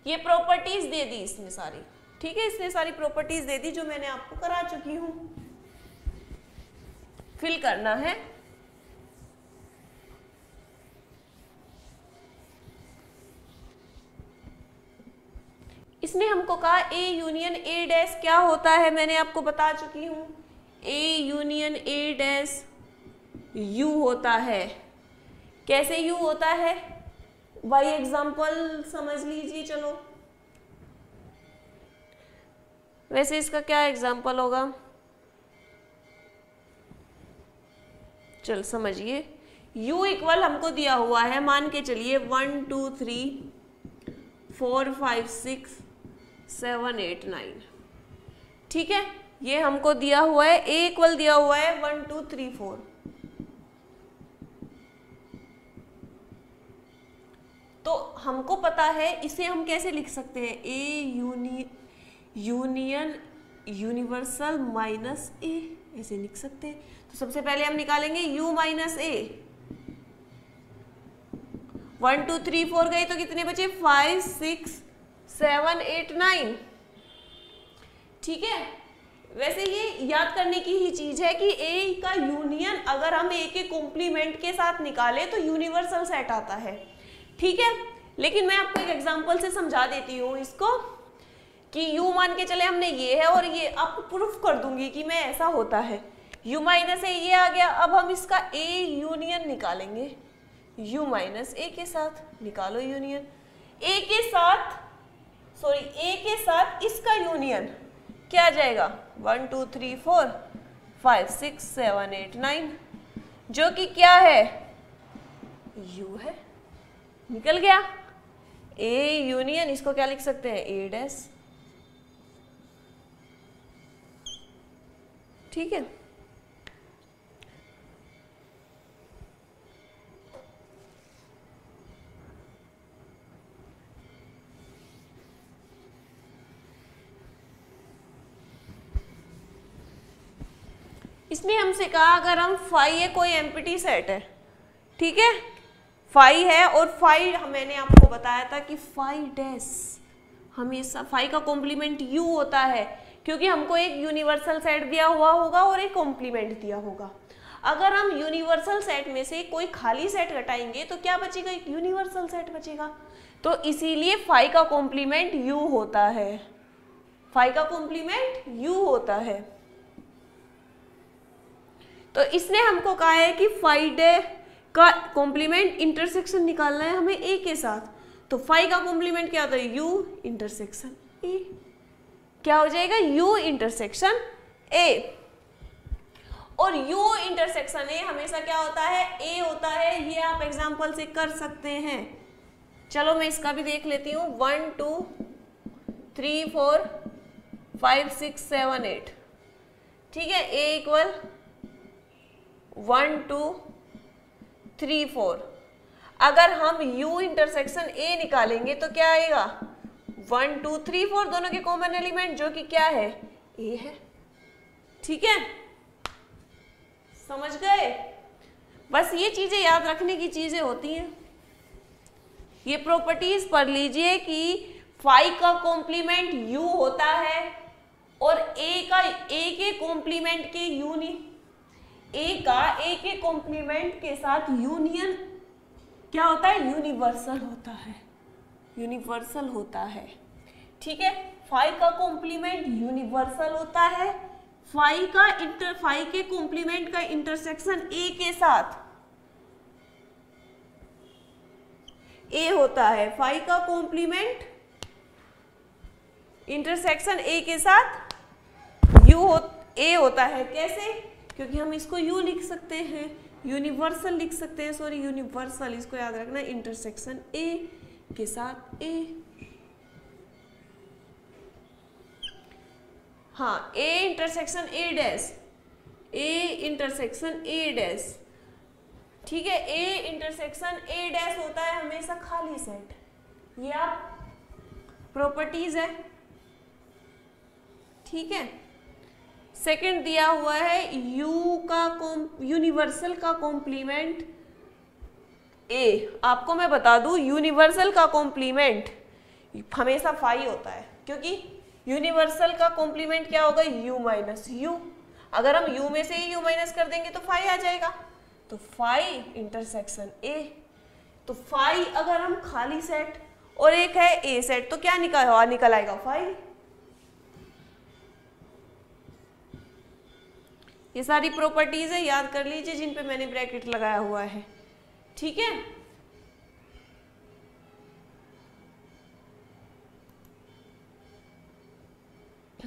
ये प्रॉपर्टीज दे दी इसने सारी, ठीक है, इसने सारी प्रॉपर्टीज दे दी जो मैंने आपको करा चुकी हूं। फिल करना है। इसने हमको कहा ए यूनियन ए डैश क्या होता है, मैंने आपको बता चुकी हूं। A union A dash you होता है। कैसे यू होता है? बाई एग्जाम्पल समझ लीजिए। चलो, वैसे इसका क्या एग्जाम्पल होगा? चल समझिए। u इक्वल हमको दिया हुआ है, मान के चलिए 1 2 3 4 5 6 7 8 9। ठीक है, ये हमको दिया हुआ है। a इक्वल दिया हुआ है 1 2 3 4। तो हमको पता है, इसे हम कैसे लिख सकते हैं? a union universal minus a, ऐसे लिख सकते हैं। तो सबसे पहले हम निकालेंगे u माइनस a। 1 2 3 4 गए तो कितने बचे? 5 6 7 8 9। ठीक है, वैसे ये याद करने की ही चीज है कि a का यूनियन अगर हम a के कॉम्प्लीमेंट के साथ निकाले तो यूनिवर्सल सेट आता है। ठीक है, लेकिन मैं आपको एक एग्जांपल से समझा देती हूँ इसको कि u मान के चले हमने ये है और ये, आपको प्रूफ कर दूंगी कि मैं ऐसा होता है। u माइनस ए ये आ गया। अब हम इसका a यूनियन निकालेंगे u माइनस ए के साथ। निकालो यूनियन। a के साथ, सॉरी, a के साथ इसका यूनियन क्या आ जाएगा? 1 2 3 4 5 6 7 8 9, जो कि क्या है? u है। निकल गया। a यूनियन, इसको क्या लिख सकते हैं? a dash. ठीक है, इसने हमसे कहा अगर हम फाई ए कोई एम्प्टी सेट है, ठीक है, फाई है, और फाई मैंने आपको बताया था कि फाई डैश हमेशा फाई का कॉम्प्लीमेंट यू होता है, क्योंकि हमको एक यूनिवर्सल सेट दिया हुआ होगा और एक कॉम्प्लीमेंट दिया होगा। अगर हम यूनिवर्सल सेट में से कोई खाली सेट घटाएंगे तो क्या बचेगा, एक यूनिवर्सल सेट बचेगा। तो इसीलिए फाई का कॉम्प्लीमेंट यू होता है, फाई का कॉम्प्लीमेंट यू होता है। तो इसने हमको कहा है कि फाई डे का कॉम्प्लीमेंट इंटरसेक्शन निकालना है हमें ए के साथ। तो फाई का कॉम्प्लीमेंट क्या होता है, यू इंटरसेक्शन ए। क्या हो जाएगा, यू इंटरसेक्शन ए। और u इंटरसेक्शन ए हमेशा क्या होता है, a होता है। ये आप एग्जांपल से कर सकते हैं। चलो मैं इसका भी देख लेती हूँ। 1 2 3 4 5 6 7 8, ठीक है। a equal 1 2 3 4। अगर हम u इंटरसेक्शन a निकालेंगे तो क्या आएगा, 1 2 3 4 दोनों के कॉमन एलिमेंट, जो कि क्या है, a है। ठीक है, समझ गए। बस ये चीजें याद रखने की चीजें होती हैं। ये प्रॉपर्टीज पढ़ लीजिए कि फाई का कॉम्प्लीमेंट यू होता है और ए के कॉम्प्लीमेंट के ए के कॉम्प्लीमेंट के साथ यूनियन क्या होता है, यूनिवर्सल होता है, यूनिवर्सल होता है। ठीक है, फाई का कॉम्प्लीमेंट यूनिवर्सल होता है। फाई के कॉम्प्लीमेंट का इंटरसेक्शन ए के साथ ए होता है। फाई का कॉम्प्लीमेंट इंटरसेक्शन ए के साथ ए होता है। कैसे, क्योंकि हम इसको यू लिख सकते हैं, यूनिवर्सल लिख सकते हैं, सॉरी यूनिवर्सल, इसको याद रखना, इंटरसेक्शन ए के साथ ए। हाँ, A intersection A dash, A intersection A dash. ठीक है, ए इंटरसेक्शन ए डैश होता है हमेशा खाली सेट। ये आप प्रॉपर्टीज है। ठीक है, सेकंड दिया हुआ है यूनिवर्सल का कॉम्प्लीमेंट ए। आपको मैं बता दूं, यूनिवर्सल का कॉम्प्लीमेंट हमेशा फाई होता है, क्योंकि यूनिवर्सल का कॉम्प्लीमेंट क्या होगा, u माइनस यू। अगर हम u में से ही u माइनस कर देंगे तो फाई आ जाएगा। तो फाई इंटरसेक्शन a। तो फाई अगर हम खाली सेट और एक है a सेट, तो क्या निकल आएगा, फाई। ये सारी प्रॉपर्टीज है, याद कर लीजिए, जिन पे मैंने ब्रैकेट लगाया हुआ है। ठीक है,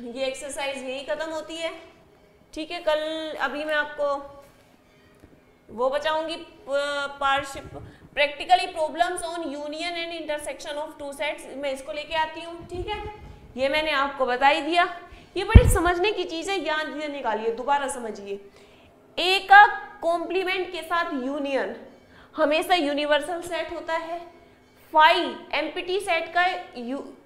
ये एक्सरसाइज यही खत्म होती है। ठीक है, कल अभी मैं आपको वो बचाऊंगी, practically problems on union and intersection of two sets, मैं इसको लेके आती हूँ। ठीक है, ये मैंने आपको बता ही दिया। ये बड़ी समझने की चीज है, याद निकालिए, दोबारा समझिए। ए का कॉम्प्लीमेंट के साथ यूनियन हमेशा यूनिवर्सल सेट होता है। फाई एम्प्टी सेट का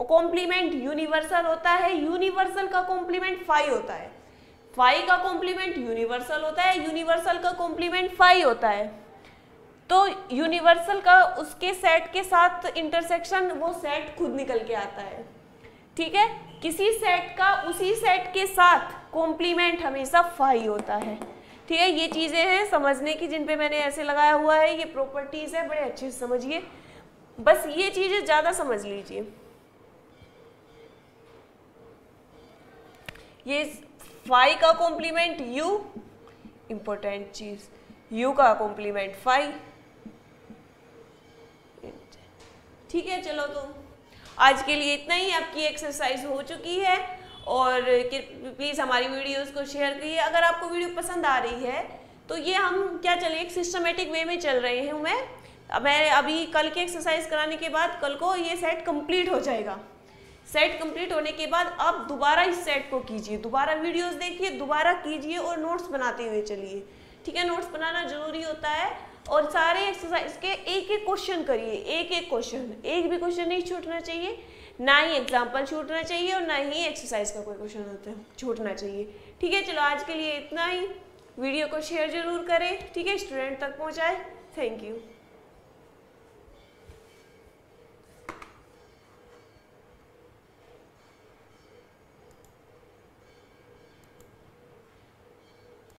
कॉम्प्लीमेंट यूनिवर्सल होता है। यूनिवर्सल का कॉम्प्लीमेंट फाई होता है। फाई का कॉम्प्लीमेंट यूनिवर्सल होता है, यूनिवर्सल का कॉम्प्लीमेंट फाई होता है। तो यूनिवर्सल का उसके सेट के साथ इंटरसेक्शन, वो सेट खुद निकल के आता है। ठीक है, किसी सेट का उसी सेट के साथ कॉम्प्लीमेंट हमेशा फाई होता है। ठीक है, ये चीजें हैं समझने की, जिन पे मैंने ऐसे लगाया हुआ है। ये प्रॉपर्टीज है, बड़े अच्छे से समझिए। बस ये चीजें ज्यादा समझ लीजिए। ये फाई का कॉम्प्लीमेंट यू, इंपॉर्टेंट चीज, यू का कॉम्प्लीमेंट फाई। ठीक है, चलो तो आज के लिए इतना ही। आपकी एक्सरसाइज हो चुकी है, और प्लीज हमारी वीडियोस को शेयर करिए। अगर आपको वीडियो पसंद आ रही है तो ये हम क्या चलिए एक सिस्टमेटिक वे में चल रहे हैं। मैं अभी कल की एक्सरसाइज कराने के बाद कल को ये सेट कंप्लीट हो जाएगा। सेट कंप्लीट होने के बाद आप दोबारा इस सेट को कीजिए, दोबारा वीडियोस देखिए, दोबारा कीजिए और नोट्स बनाते हुए चलिए। ठीक है, नोट्स बनाना जरूरी होता है। और सारे एक्सरसाइज के एक एक क्वेश्चन करिए, एक एक क्वेश्चन, एक भी क्वेश्चन नहीं छूटना चाहिए, ना ही एग्जाम्पल छूटना चाहिए और ना ही एक्सरसाइज का कोई क्वेश्चन छूटना चाहिए। ठीक है, चलो आज के लिए इतना ही। वीडियो को शेयर जरूर करें, ठीक है, स्टूडेंट तक पहुँचाए। Thank you.